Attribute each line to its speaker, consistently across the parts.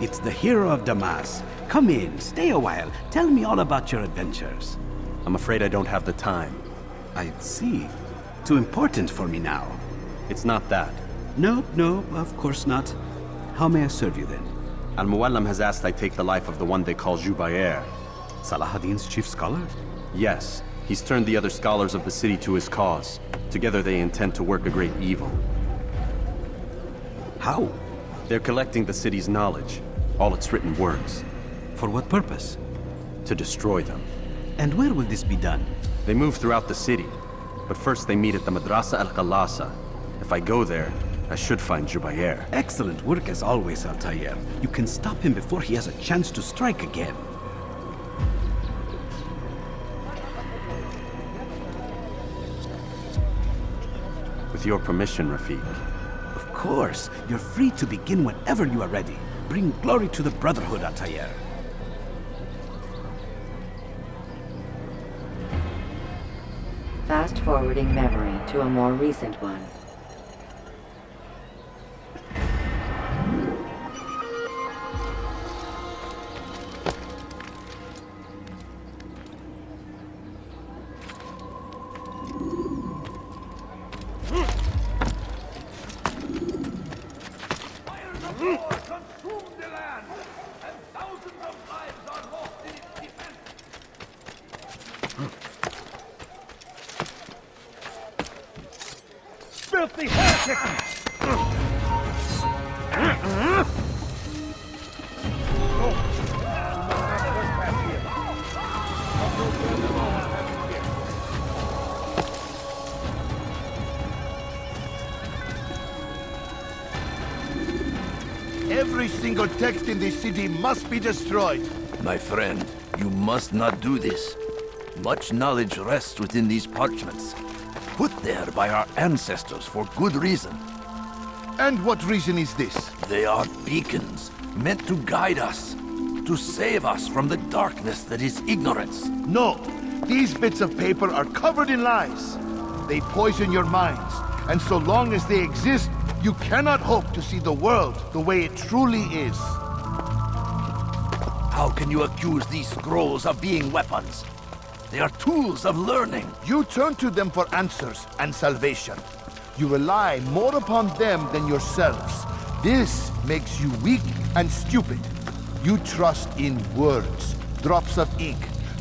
Speaker 1: It's the hero of Damas. Come in, stay a while. Tell me all about your adventures.
Speaker 2: I'm afraid I don't have the time.
Speaker 1: I see. Too important for me now.
Speaker 2: It's not that.
Speaker 1: No, of course not. How may I serve you then?
Speaker 2: Al-Muallam has asked I take the life of the one they call Jubayr.
Speaker 1: Salah ad-Din's chief scholar?
Speaker 2: Yes, he's turned the other scholars of the city to his cause. Together they intend to work a great evil.
Speaker 1: How?
Speaker 2: They're collecting the city's knowledge, all its written words.
Speaker 1: For what purpose?
Speaker 2: To destroy them.
Speaker 1: And where will this be done?
Speaker 2: They move throughout the city, but first they meet at the Madrasa al-Khalasa. If I go there, I should find Jubayr.
Speaker 1: Excellent work as always, Altair. You can stop him before he has a chance to strike again.
Speaker 2: With your permission, Rafiq.
Speaker 1: Of course. You're free to begin whenever you are ready. Bring glory to the Brotherhood, Altair.
Speaker 3: Fast-forwarding memory to a more recent one.
Speaker 4: Filthy heretic!
Speaker 5: Every single text in this city must be destroyed.
Speaker 6: My friend, you must not do this. Much knowledge rests within these parchments, put there by our ancestors for good reason.
Speaker 5: And what reason is this?
Speaker 6: They are beacons, meant to guide us, to save us from the darkness that is ignorance.
Speaker 5: No, these bits of paper are covered in lies. They poison your minds, and so long as they exist, you cannot hope to see the world the way it truly is.
Speaker 6: How can you accuse these scrolls of being weapons? They are tools of learning.
Speaker 5: You turn to them for answers and salvation. You rely more upon them than yourselves. This makes you weak and stupid. You trust in words, drops of ink.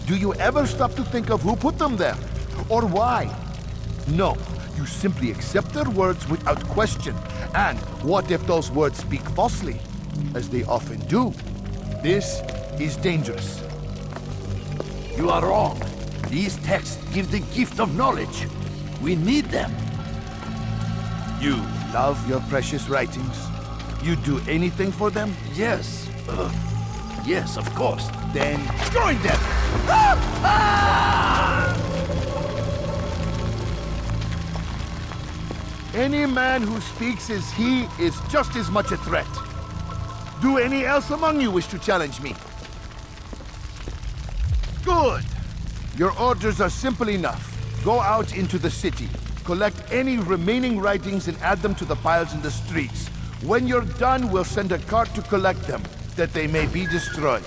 Speaker 5: Do you ever stop to think of who put them there? Or why? No, you simply accept their words without question. And what if those words speak falsely? As they often do. This is dangerous.
Speaker 6: You are wrong. These texts give the gift of knowledge. We need them.
Speaker 5: You love your precious writings? You'd do anything for them?
Speaker 6: Yes. Yes, of course.
Speaker 5: Then join them! Any man who speaks as he is just as much a threat. Do any else among you wish to challenge me? Good! Your orders are simple enough. Go out into the city, collect any remaining writings and add them to the piles in the streets. When you're done, we'll send a cart to collect them, that they may be destroyed.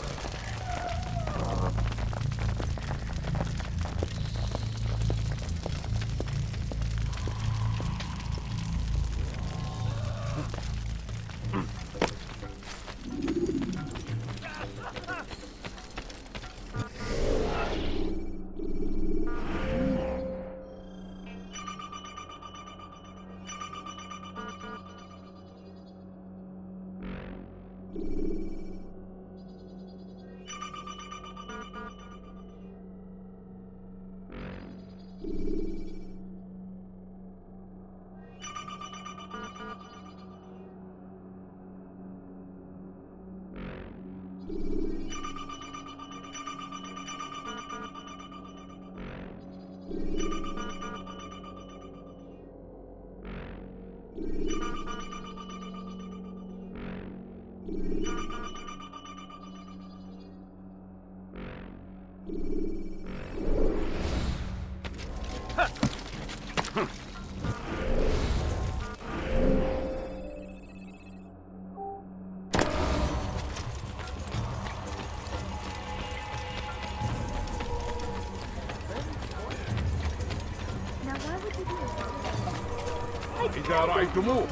Speaker 4: ما رأيتموه.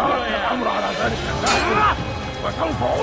Speaker 4: أيها الأمر على ذلك وسوف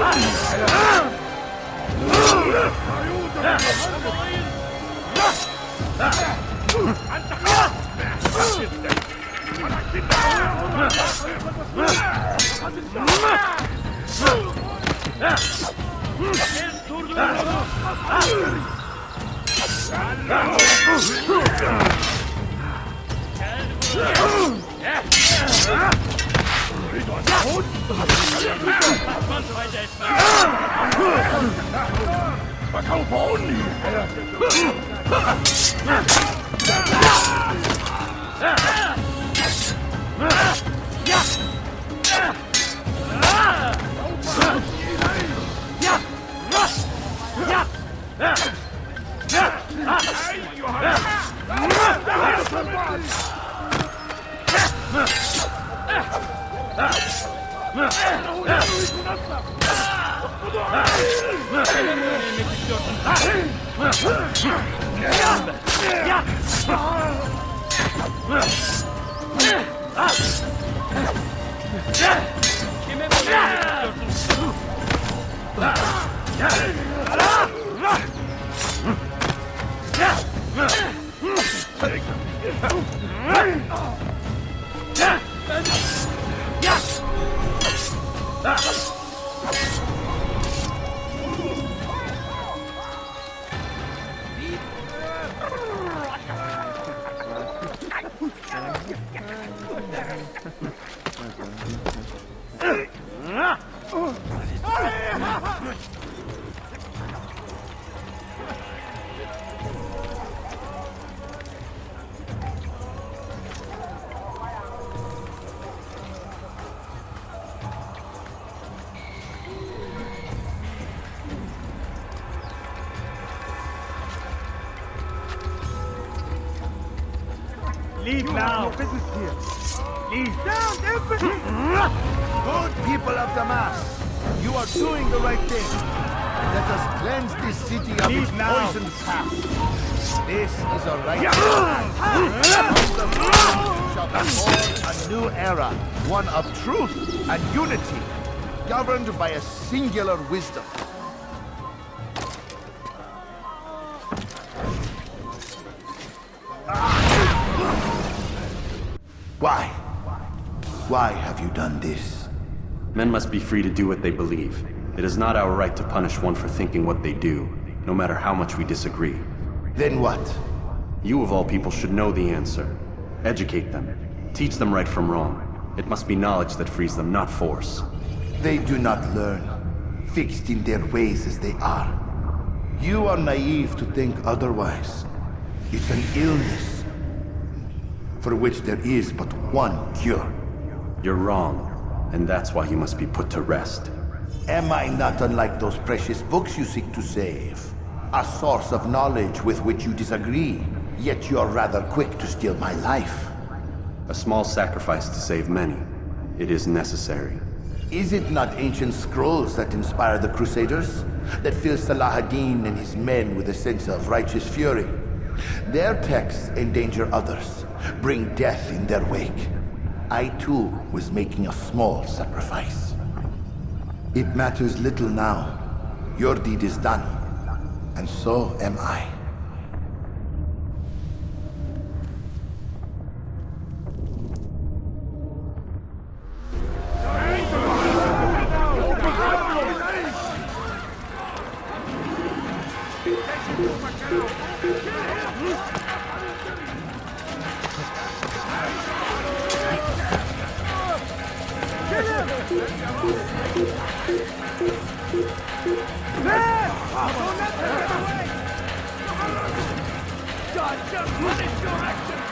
Speaker 7: Leave now. Business here. Leave. Down, infantry!
Speaker 5: Good people of Damas, you are doing the right thing. Let us cleanse this city of its poisoned past. This is a right shall be born a new era, one of truth and unity, governed by a singular wisdom. Why? Why have you done this?
Speaker 2: Men must be free to do what they believe. It is not our right to punish one for thinking what they do, no matter how much we disagree.
Speaker 5: Then what?
Speaker 2: You of all people should know the answer. Educate them. Teach them right from wrong. It must be knowledge that frees them, not force.
Speaker 5: They do not learn, fixed in their ways as they are. You are naive to think otherwise. It's an illness for which there is but one cure.
Speaker 2: You're wrong, and that's why you must be put to rest.
Speaker 5: Am I not unlike those precious books you seek to save? A source of knowledge with which you disagree, yet you're rather quick to steal my life.
Speaker 2: A small sacrifice to save many. It is necessary.
Speaker 5: Is it not ancient scrolls that inspire the Crusaders? That fill Salah ad-Din and his men with a sense of righteous fury? Their texts endanger others, bring death in their wake. I too was making a small sacrifice. It matters little now. Your deed is done, and so am I.
Speaker 4: God, just punish your actions!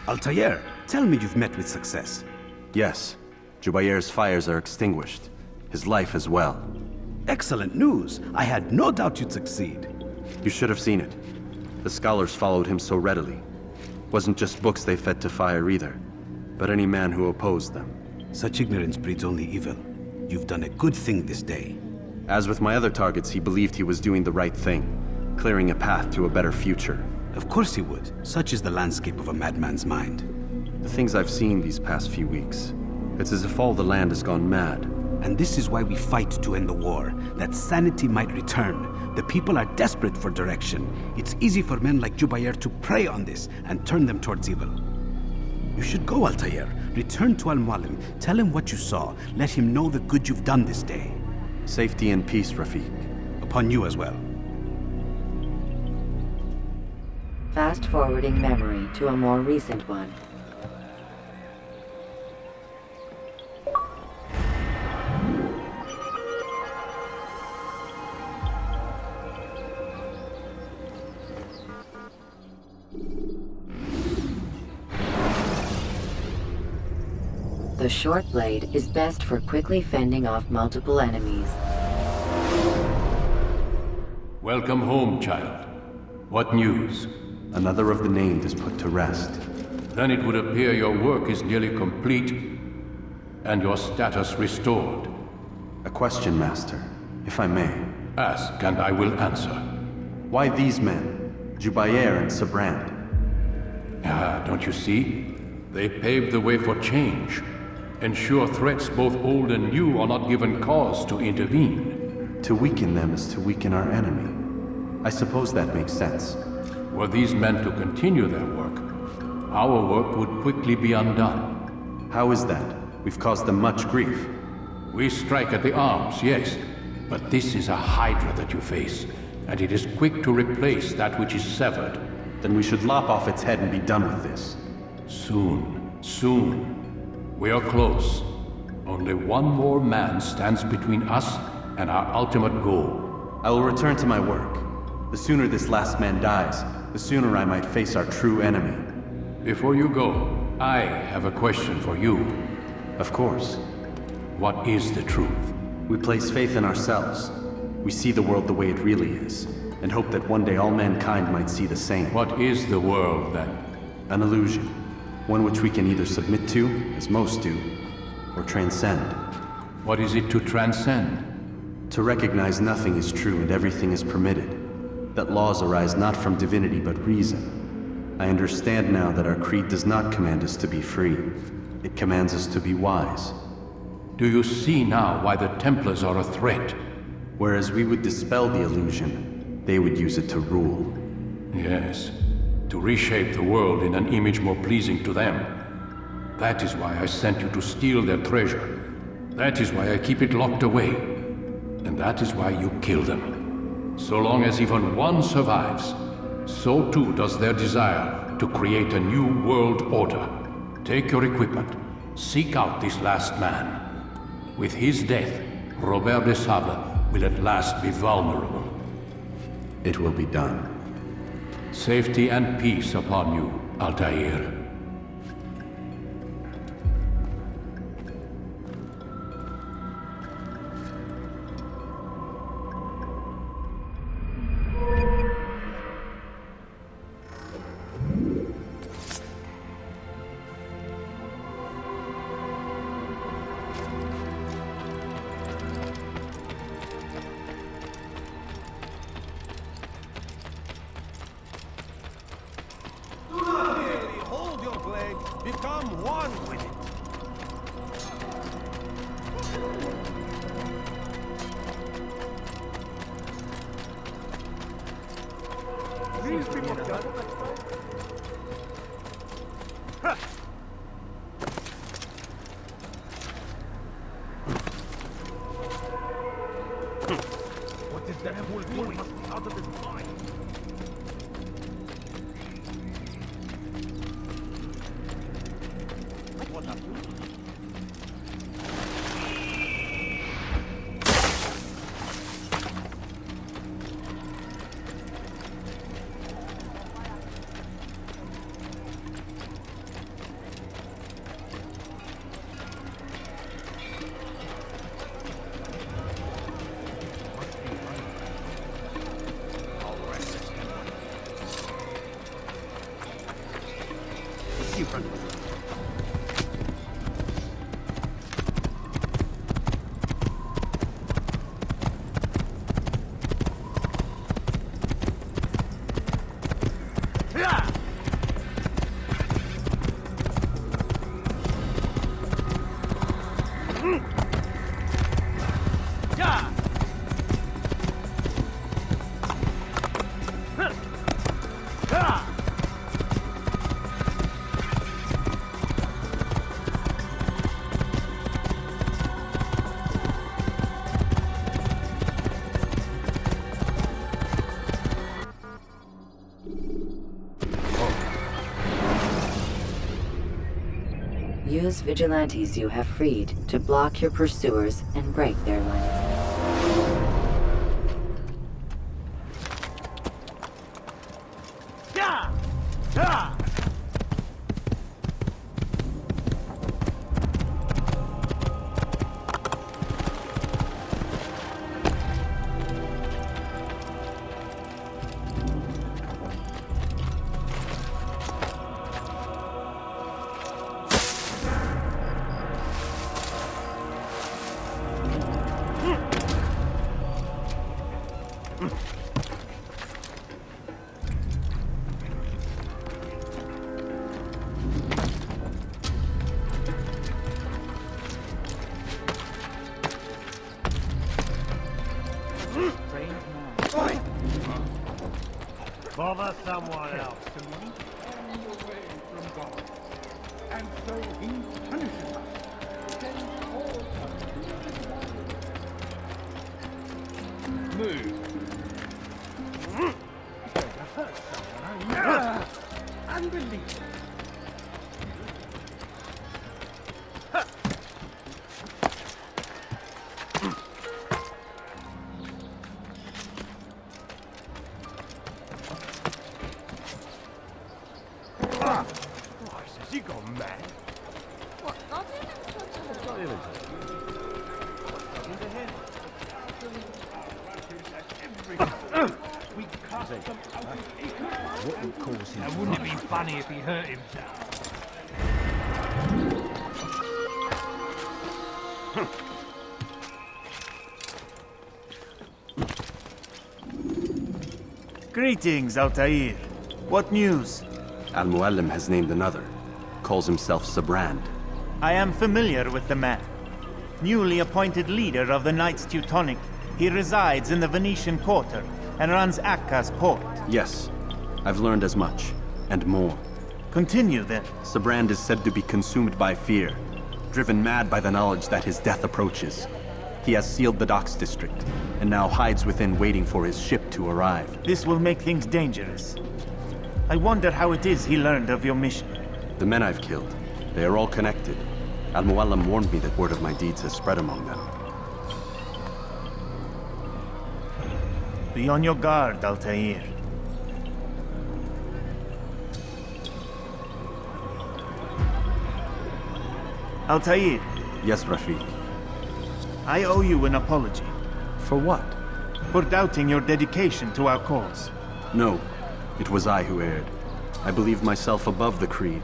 Speaker 1: Altair, tell me you've met with success.
Speaker 2: Yes, Jubair's fires are extinguished. His life as well.
Speaker 1: Excellent news. I had no doubt you'd succeed.
Speaker 2: You should have seen it. The scholars followed him so readily. Wasn't just books they fed to fire either, but any man who opposed them.
Speaker 1: Such ignorance breeds only evil. You've done a good thing this day.
Speaker 2: As with my other targets, he believed he was doing the right thing, clearing a path to a better future.
Speaker 1: Of course he would. Such is the landscape of a madman's mind.
Speaker 2: The things I've seen these past few weeks, it's as if all the land has gone mad.
Speaker 1: And this is why we fight to end the war, that sanity might return. The people are desperate for direction. It's easy for men like Jubair to prey on this and turn them towards evil. You should go, Altair. Return to Al-Mualim. Tell him what you saw. Let him know the good you've done this day.
Speaker 2: Safety and peace, Rafiq.
Speaker 1: Upon you as well.
Speaker 3: Fast-forwarding memory to a more recent one. The short blade is best for quickly fending off multiple enemies.
Speaker 8: Welcome home, child. What news?
Speaker 2: Another of the named is put to rest.
Speaker 8: Then it would appear your work is nearly complete and your status restored.
Speaker 2: A question, Master, if I may.
Speaker 8: Ask and I will answer.
Speaker 2: Why these men? Jubair and Sabrand?
Speaker 8: Ah, don't you see? They paved the way for change. Ensure threats both old and new are not given cause to intervene.
Speaker 2: To weaken them is to weaken our enemy. I suppose that makes sense.
Speaker 8: Were these men to continue their work, our work would quickly be undone.
Speaker 2: How is that? We've caused them much grief.
Speaker 8: We strike at the arms, yes, but this is a hydra that you face, and it is quick to replace that which is severed.
Speaker 2: Then we should lop off its head and be done with this.
Speaker 8: Soon, soon. We are close. Only one more man stands between us and our ultimate goal.
Speaker 2: I will return to my work. The sooner this last man dies, the sooner I might face our true enemy.
Speaker 8: Before you go, I have a question for you.
Speaker 2: Of course.
Speaker 8: What is the truth?
Speaker 2: We place faith in ourselves. We see the world the way it really is, and hope that one day all mankind might see the same.
Speaker 8: What is the world, then?
Speaker 2: An illusion. One which we can either submit to, as most do, or transcend.
Speaker 8: What is it to transcend?
Speaker 2: To recognize nothing is true and everything is permitted. That laws arise not from divinity but reason. I understand now that our creed does not command us to be free. It commands us to be wise.
Speaker 8: Do you see now why the Templars are a threat?
Speaker 2: Whereas we would dispel the illusion, they would use it to rule.
Speaker 8: Yes, to reshape the world in an image more pleasing to them. That is why I sent you to steal their treasure. That is why I keep it locked away. And that is why you kill them. So long as even one survives, so too does their desire to create a new world order. Take your equipment. Seek out this last man. With his death, Robert de Sable will at last be vulnerable.
Speaker 2: It will be done.
Speaker 8: Safety and peace upon you, Altair.
Speaker 7: Hold your blade. Become one with it. These people What is that fool doing? Must be out of his mind. What happened?
Speaker 3: Use vigilantes you have freed to block your pursuers and break their lines.
Speaker 7: Bother someone else.
Speaker 4: Turn away from God, and so he punishes us. Sends all move. Hurt someone, unbelievable.
Speaker 7: Has he gone mad?
Speaker 9: What, got him?
Speaker 7: Got him into him. We cast them out of acre. What would cause him? And wouldn't it be funny if he hurt himself?
Speaker 10: Greetings, Altair. What news?
Speaker 2: Al-Mualim has named another. Calls himself Sabrand.
Speaker 10: I am familiar with the man. Newly appointed leader of the Knights Teutonic, he resides in the Venetian Quarter and runs Acca's port.
Speaker 2: Yes, I've learned as much, and more.
Speaker 10: Continue then.
Speaker 2: Sabrand is said to be consumed by fear, driven mad by the knowledge that his death approaches. He has sealed the docks district, and now hides within waiting for his ship to arrive.
Speaker 10: This will make things dangerous. I wonder how it is he learned of your mission.
Speaker 2: The men I've killed, they are all connected. Al-Mualim warned me that word of my deeds has spread among them.
Speaker 10: Be on your guard, Altair. Altair,
Speaker 2: Yes, Rafiq.
Speaker 10: I owe you an apology
Speaker 2: For what?
Speaker 10: for doubting your dedication to our cause.
Speaker 2: No, it was I who erred. I believed myself above the Creed.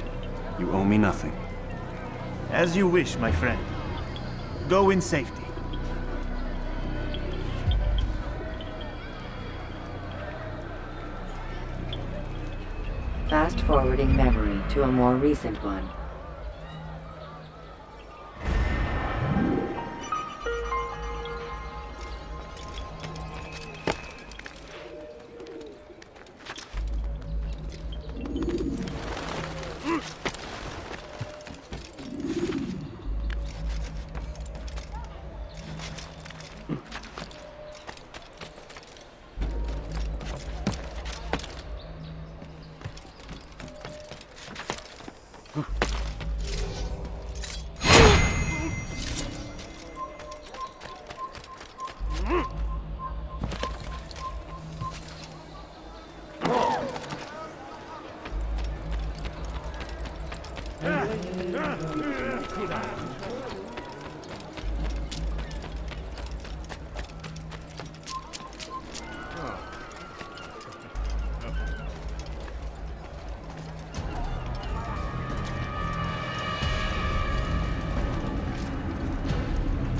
Speaker 2: You owe me nothing.
Speaker 10: As you wish, my friend. Go in safety.
Speaker 3: Fast-forwarding memory to a more recent one.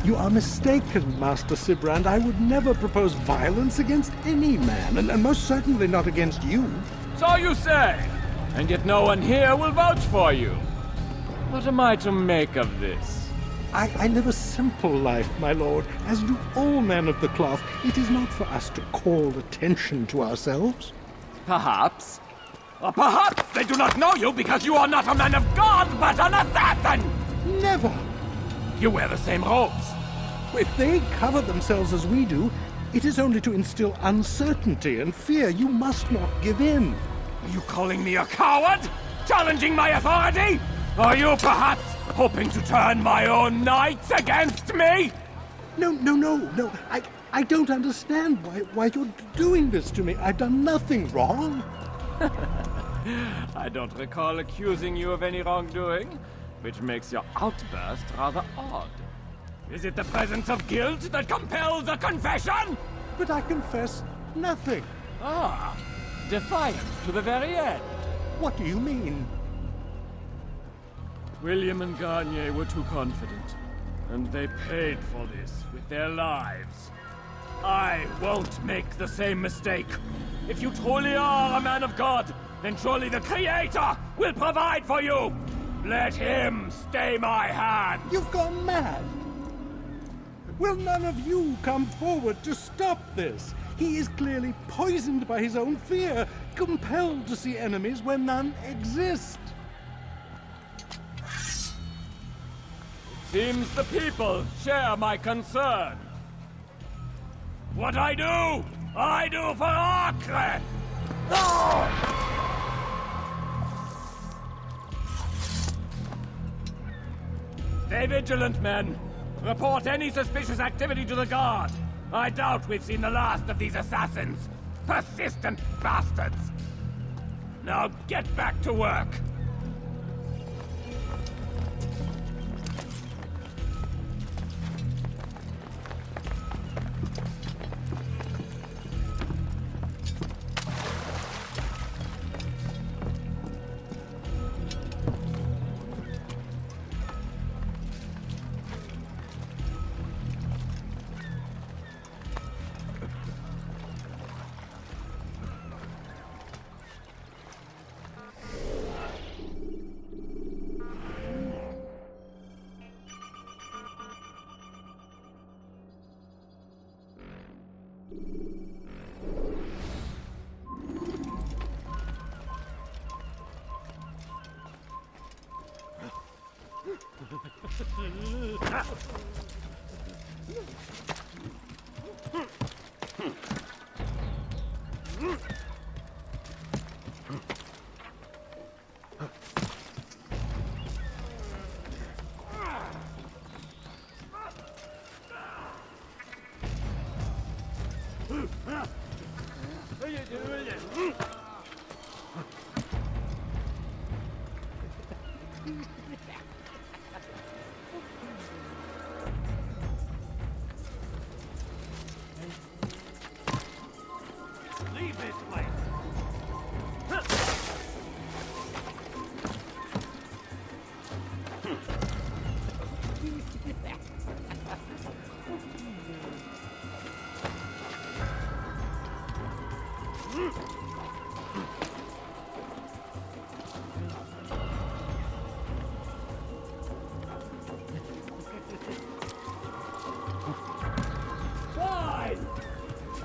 Speaker 4: You are mistaken, Master Sibrand. I would never propose violence against any man, and most certainly not against you.
Speaker 11: So you say, and yet no one here will vouch for you. What am I to make of this?
Speaker 4: I live a simple life, my lord, as do all men of the cloth. It is not for us to call attention to ourselves.
Speaker 11: Perhaps. Or perhaps they do not know you because you are not a man of God, but an assassin!
Speaker 4: Never!
Speaker 11: You wear the same robes.
Speaker 4: If they cover themselves as we do, it is only to instill uncertainty and fear. You must not give in.
Speaker 11: Are you calling me a coward? Challenging my authority? Are you perhaps hoping to turn my own knights against me?
Speaker 4: No. I don't understand why you're doing this to me. I've done nothing wrong.
Speaker 11: I don't recall accusing you of any wrongdoing, which makes your outburst rather odd. Is it the presence of guilt that compels a confession?
Speaker 4: But I confess nothing.
Speaker 11: Ah, defiant to the very end.
Speaker 4: What do you mean?
Speaker 11: William and Garnier were too confident, and they paid for this with their lives. I won't make the same mistake. If you truly are a man of God, then surely the Creator will provide for you. Let him stay my hand.
Speaker 4: You've gone mad. Will none of you come forward to stop this? He is clearly poisoned by his own fear, compelled to see enemies where none exist.
Speaker 11: Seems the people share my concern. What I do for Acre! Stay vigilant, men. Report any suspicious activity to the guard. I doubt we've seen the last of these assassins. Persistent bastards. Now get back to work.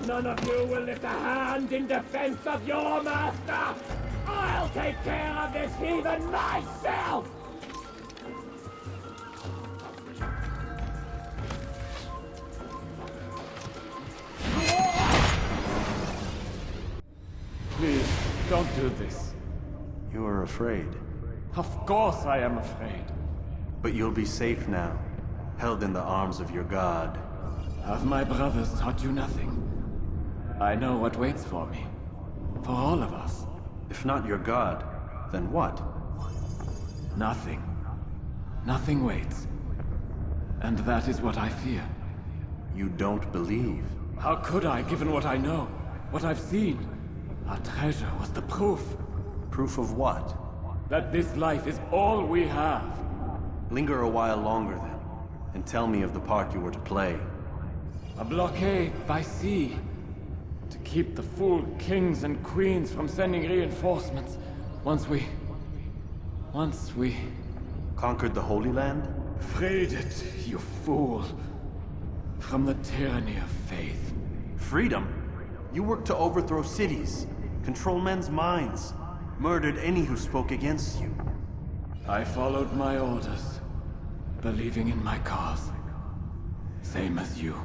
Speaker 11: none of you will lift a hand in defense of your master, I'll take care of this heathen myself! Please, don't do this.
Speaker 2: You are afraid.
Speaker 11: Of course I am afraid.
Speaker 2: But you'll be safe now, held in the arms of your god.
Speaker 11: Have my brothers taught you nothing? I know what waits for me. For all of us.
Speaker 2: If not your god, then what?
Speaker 11: Nothing. Nothing waits. And that is what I fear.
Speaker 2: You don't believe.
Speaker 11: How could I, given what I know? What I've seen? Our treasure was the proof.
Speaker 2: Proof of what?
Speaker 11: That this life is all we have.
Speaker 2: Linger a while longer then, and tell me of the part you were to play.
Speaker 11: A blockade by sea. To keep the fool kings and queens from sending reinforcements. Once we...
Speaker 2: Conquered the Holy Land?
Speaker 11: Freed it, you fool. From the tyranny of faith.
Speaker 2: Freedom? You worked to overthrow cities, control men's minds, murdered any who spoke against you.
Speaker 11: I followed my orders, believing in my cause. Same as you.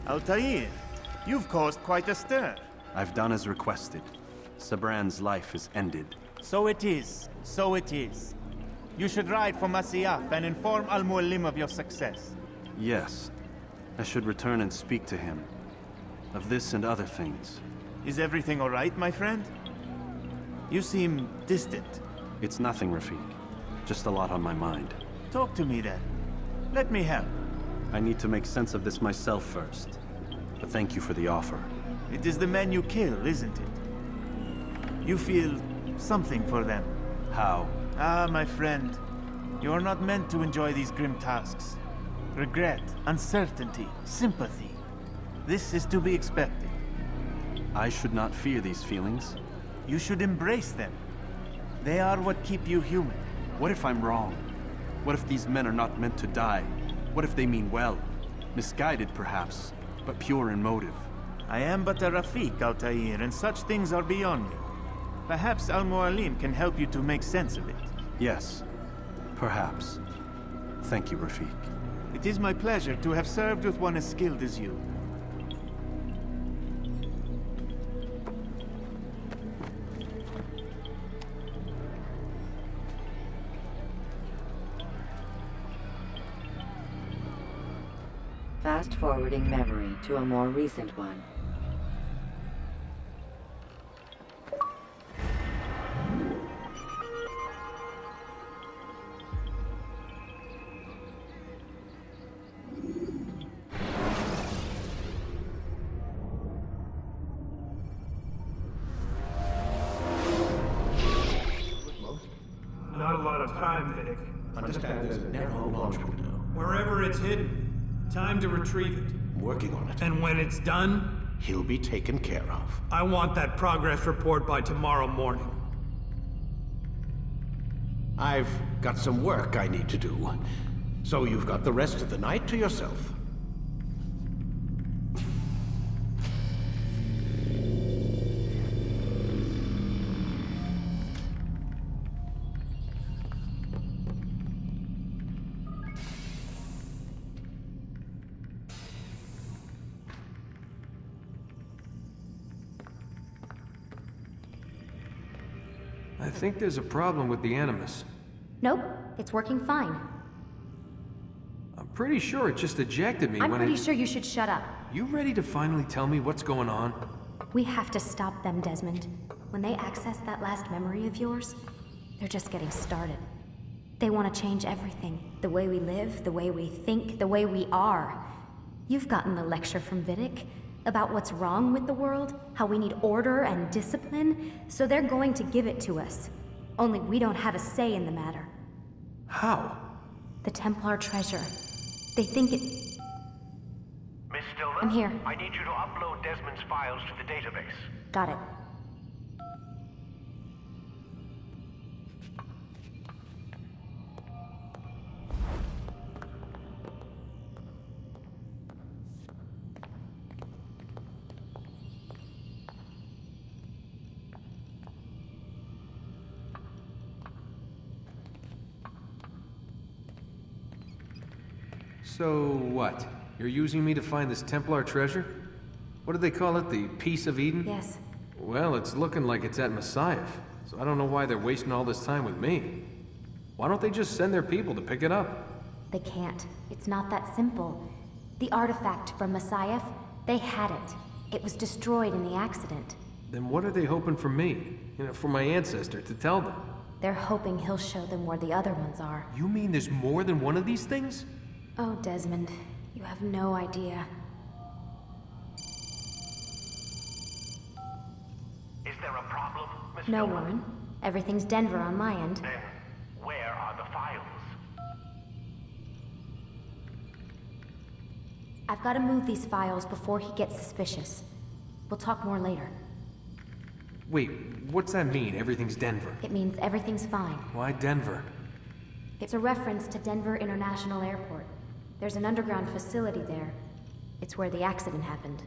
Speaker 10: Altair, you've caused quite a stir.
Speaker 2: I've done as requested. Sabran's life is ended.
Speaker 10: So it is. So it is. You should ride for Masyaf and inform Al-Mualim of your success.
Speaker 2: Yes. I should return and speak to him. Of this and other things.
Speaker 10: Is everything all right, my friend? You seem distant.
Speaker 2: It's nothing, Rafik. Just a lot on my mind.
Speaker 10: Talk to me then. Let me help.
Speaker 2: I need to make sense of this myself first. But thank you for the offer.
Speaker 10: It is the men you kill, isn't it? You feel something for them.
Speaker 2: How?
Speaker 10: Ah, my friend. You are not meant to enjoy these grim tasks. Regret, uncertainty, sympathy. This is to be expected.
Speaker 2: I should not fear these feelings.
Speaker 10: You should embrace them. They are what keep you human.
Speaker 2: What if I'm wrong? What if these men are not meant to die? What if they mean well? Misguided, perhaps, but pure in motive.
Speaker 10: I am but a Rafik, Altair, and such things are beyond me. Perhaps Al-Mualim can help you to make sense of it.
Speaker 2: Yes, perhaps. Thank you, Rafik.
Speaker 10: It is my pleasure to have served with one as skilled as you.
Speaker 3: Fast-forwarding memory to a more recent one.
Speaker 7: it's time, Vidic.
Speaker 12: Understand there's a narrow launch window.
Speaker 7: Wherever it's hidden, time to retrieve it.
Speaker 12: I'm working on it.
Speaker 7: And when it's done,
Speaker 12: He'll be taken care of.
Speaker 7: I want that progress report by tomorrow morning.
Speaker 12: I've got some work I need to do. So you've got the rest of the night to yourself.
Speaker 13: I think there's a problem with the Animus.
Speaker 14: Nope, it's working fine.
Speaker 13: I'm pretty sure it just ejected me
Speaker 14: I'm
Speaker 13: when
Speaker 14: pretty sure you should shut up.
Speaker 13: You ready to finally tell me what's going on?
Speaker 14: We have to stop them, Desmond. When they access that last memory of yours, they're just getting started. They want to change everything. The way we live, the way we think, the way we are. You've gotten the lecture from Vidic about what's wrong with the world, how we need order and discipline, so they're going to give it to us. Only we don't have a say in the matter.
Speaker 13: How?
Speaker 14: The Templar treasure. They think it...
Speaker 12: Miss Stillman?
Speaker 14: I'm here.
Speaker 12: I need you to upload Desmond's files to the database.
Speaker 14: Got it.
Speaker 13: So what? You're using me to find this Templar treasure? What did they call it? The Piece of Eden?
Speaker 14: Yes.
Speaker 13: Well, it's looking like it's at Messiah, so I don't know why they're wasting all this time with me. Why don't they just send their people to pick it up?
Speaker 14: They can't. It's not that simple. The artifact from Messiah, they had it. It was destroyed in the accident.
Speaker 13: Then what are they hoping for me? For my ancestor to tell them?
Speaker 14: They're hoping he'll show them where the other ones are.
Speaker 13: You mean there's more than one of these things?
Speaker 14: Oh, Desmond, you have no idea.
Speaker 12: Is there a problem, Miss
Speaker 14: No,
Speaker 12: Stillman?
Speaker 14: Warren. Everything's Denver on my end.
Speaker 12: Then, where are the files?
Speaker 14: I've got to move these files before he gets suspicious. We'll talk more later.
Speaker 13: Wait, what's that mean, everything's Denver?
Speaker 14: It means everything's fine.
Speaker 13: Why Denver?
Speaker 14: It's a reference to Denver International Airport. There's an underground facility there. It's where the accident happened.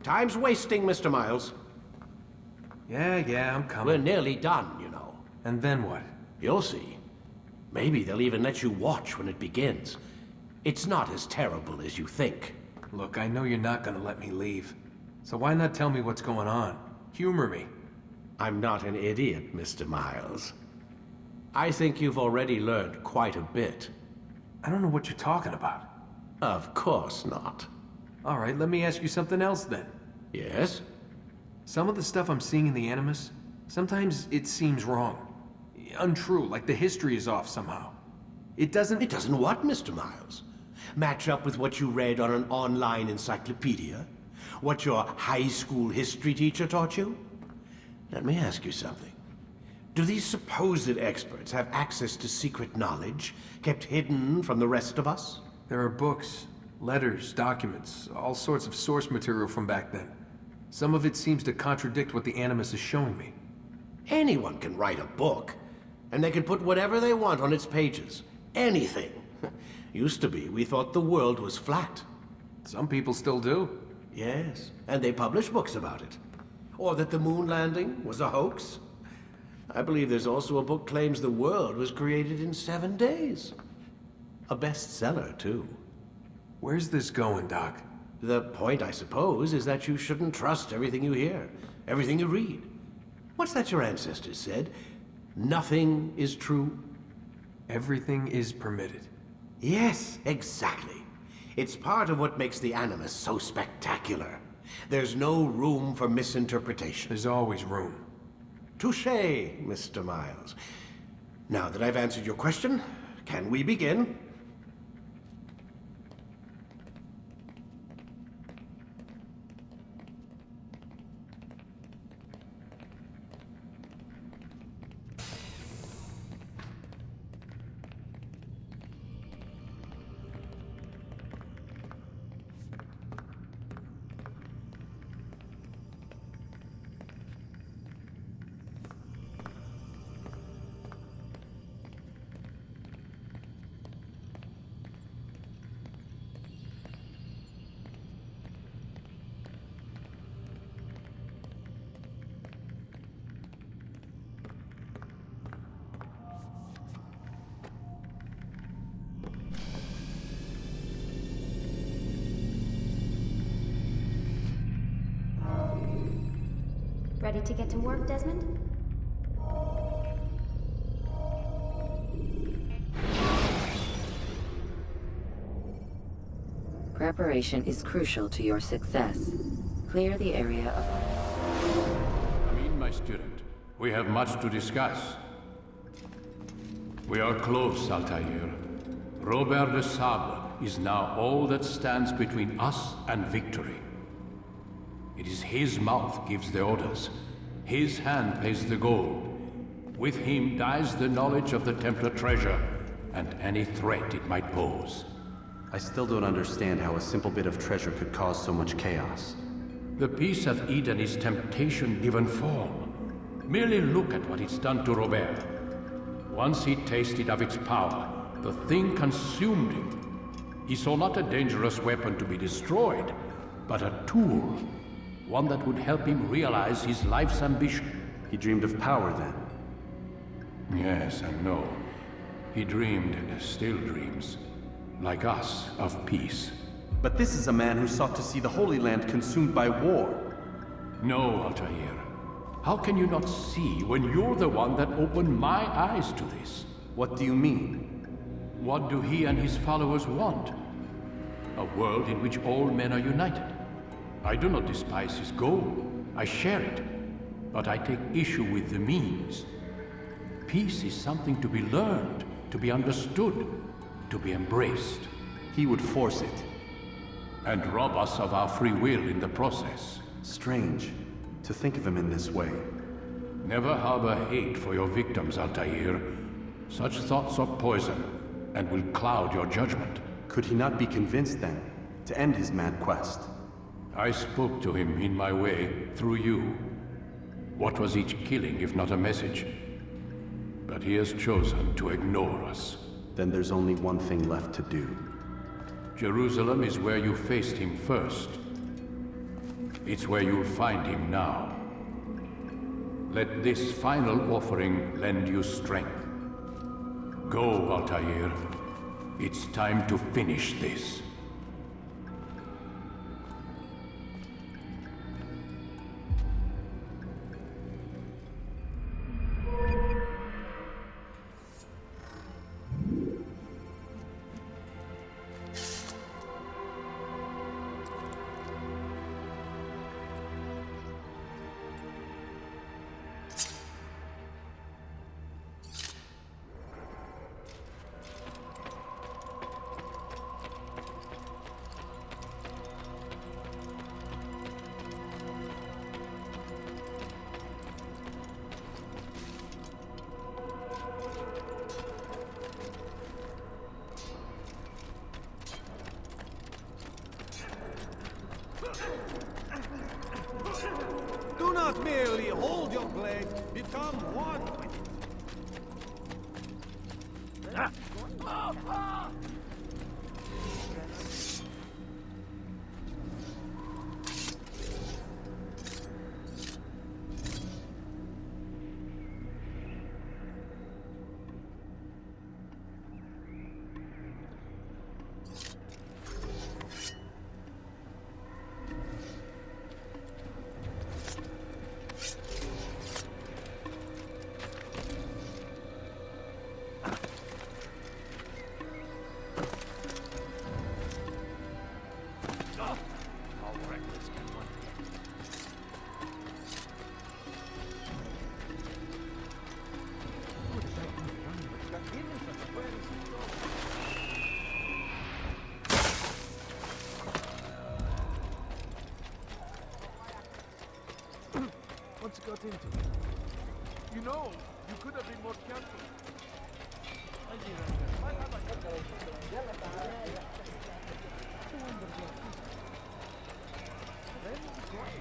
Speaker 12: Time's wasting, Mr. Miles.
Speaker 13: Yeah, I'm coming.
Speaker 12: We're nearly done, you know.
Speaker 13: And then what?
Speaker 12: You'll see. Maybe they'll even let you watch when it begins. It's not as terrible as you think.
Speaker 13: Look, I know you're not gonna let me leave. So why not tell me what's going on? Humor me.
Speaker 12: I'm not an idiot, Mr. Miles. I think you've already learned quite a bit.
Speaker 13: I don't know what you're talking about.
Speaker 12: Of course not.
Speaker 13: All right, let me ask you something else then.
Speaker 12: Yes?
Speaker 13: Some of the stuff I'm seeing in the Animus, sometimes it seems wrong. Untrue, like the history is off somehow. It doesn't
Speaker 12: what, Mr. Miles? Match up with what you read on an online encyclopedia? What your high school history teacher taught you? Let me ask you something. Do these supposed experts have access to secret knowledge kept hidden from the rest of us?
Speaker 13: There are books, letters, documents, all sorts of source material from back then. Some of it seems to contradict what the Animus is showing me.
Speaker 12: Anyone can write a book, and they can put whatever they want on its pages. Anything. Used to be, we thought the world was flat.
Speaker 13: Some people still do.
Speaker 12: Yes, and they publish books about it. Or that the moon landing was a hoax. I believe there's also a book claims the world was created in 7 days. A bestseller, too.
Speaker 13: Where's this going, Doc?
Speaker 12: The point, I suppose, is that you shouldn't trust everything you hear, everything you read. What's that your ancestors said? Nothing is true?
Speaker 13: Everything is permitted.
Speaker 12: Yes, exactly. It's part of what makes the Animus so spectacular. There's no room for misinterpretation.
Speaker 13: There's always room.
Speaker 12: Touché, Mr. Miles. Now that I've answered your question, can we begin?
Speaker 14: Ready to get to work, Desmond?
Speaker 3: Preparation is crucial to your success. Clear the area of...
Speaker 8: Amin, my student. We have much to discuss. We are close, Altair. Robert de Sable is now all that stands between us and victory. It is his mouth gives the orders. His hand pays the gold. With him dies the knowledge of the Templar treasure, and any threat it might pose.
Speaker 2: I still don't understand how a simple bit of treasure could cause so much chaos.
Speaker 8: The Peace of Eden is temptation given form. Merely look at what it's done to Robert. Once he tasted of its power, the thing consumed him. He saw not a dangerous weapon to be destroyed, but a tool. One that would help him realize his life's ambition.
Speaker 2: He dreamed of power then?
Speaker 8: Yes and no. He dreamed, still dreams, like us, of peace.
Speaker 2: But this is a man who sought to see the Holy Land consumed by war.
Speaker 8: No, Altair. How can you not see when you're the one that opened my eyes to this?
Speaker 2: What do you mean?
Speaker 8: What do he and his followers want? A world in which all men are united. I do not despise his goal. I share it. But I take issue with the means. Peace is something to be learned, to be understood, to be embraced.
Speaker 2: He would force it.
Speaker 8: And rob us of our free will in the process.
Speaker 2: Strange, to think of him in this way.
Speaker 8: Never harbor hate for your victims, Altair. Such thoughts are poison, and will cloud your judgment.
Speaker 2: Could he not be convinced, then, to end his mad quest?
Speaker 8: I spoke to him in my way, through you. What was each killing if not a message? But he has chosen to ignore us.
Speaker 2: Then there's only one thing left to do.
Speaker 8: Jerusalem is where you faced him first. It's where you'll find him now. Let this final offering lend you strength. Go, Altair. It's time to finish this.
Speaker 15: Do not merely hold your blade, become one with it.
Speaker 16: What's got into it? You know, you could have been more careful.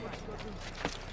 Speaker 16: What's got into it?